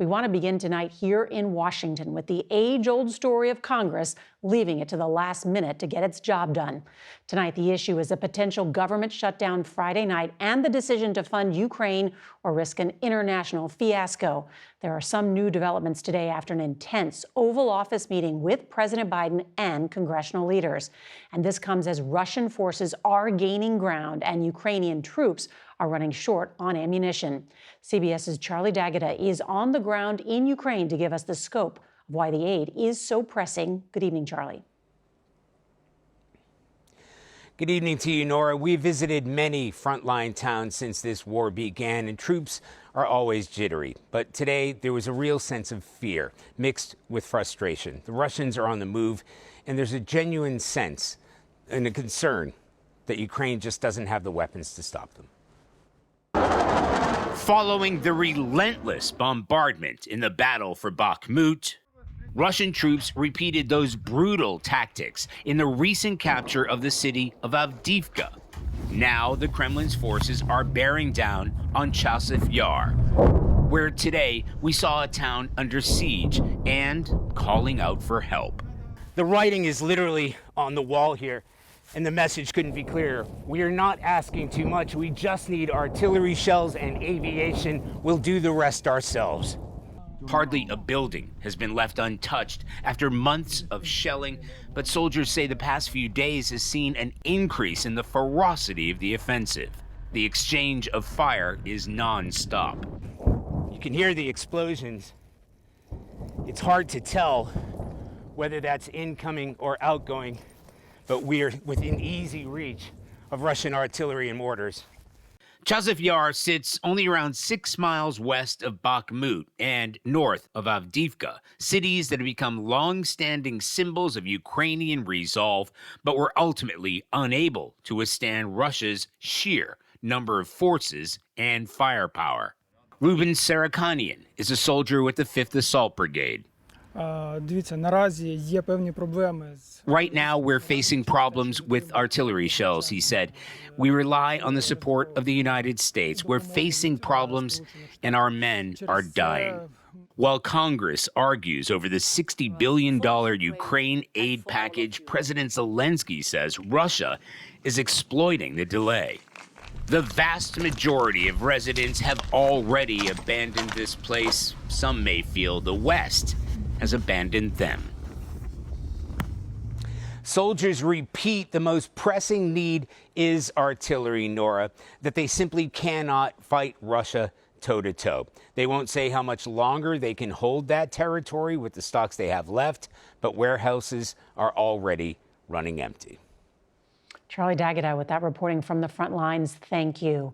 We want to begin tonight here in Washington with the age-old story of Congress leaving it to the last minute to get its job done. Tonight, the issue is a potential government shutdown Friday night and the decision to fund Ukraine or risk an international fiasco. There are some new developments today after an intense Oval Office meeting with President Biden and congressional leaders. And this comes as Russian forces are gaining ground and Ukrainian troops are running short on ammunition. CBS's Charlie D'Agata is on the ground in Ukraine to give us the scope of why the aid is so pressing. Good evening, Charlie. Good evening to you, Nora. We visited many frontline towns since this war began, and troops are always jittery. But today, there was a real sense of fear mixed with frustration. The Russians are on the move, and there's a genuine sense and a concern that Ukraine just doesn't have the weapons to stop them. Following the relentless bombardment in the battle for Bakhmut, Russian troops repeated those brutal tactics in the recent capture of the city of Avdiivka. Now the Kremlin's forces are bearing down on Chasiv Yar, where today we saw a town under siege and calling out for help. The writing is literally on the wall here, and the message couldn't be clearer. We are not asking too much. We just need artillery shells and aviation. We'll do the rest ourselves. Hardly a building has been left untouched after months of shelling, but soldiers say the past few days has seen an increase in the ferocity of the offensive. The exchange of fire is non-stop. You can hear the explosions. It's hard to tell whether that's incoming or outgoing, but we're within easy reach of Russian artillery and mortars. Chasiv Yar sits only around 6 miles west of Bakhmut and north of Avdiivka, cities that have become long-standing symbols of Ukrainian resolve, but were ultimately unable to withstand Russia's sheer number of forces and firepower. Ruben Sarakanian is a soldier with the 5th Assault Brigade. Right now, we're facing problems with artillery shells, he said. We rely on the support of the United States. We're facing problems, and our men are dying. While Congress argues over the $60 billion Ukraine aid package, President Zelensky says Russia is exploiting the delay. The vast majority of residents have already abandoned this place. Some may feel the West has abandoned them. Soldiers repeat the most pressing need is artillery, Nora, that they simply cannot fight Russia toe-to-toe. They won't say how much longer they can hold that territory with the stocks they have left, but warehouses are already running empty. Charlie D'Agata with that reporting from the front lines. Thank you.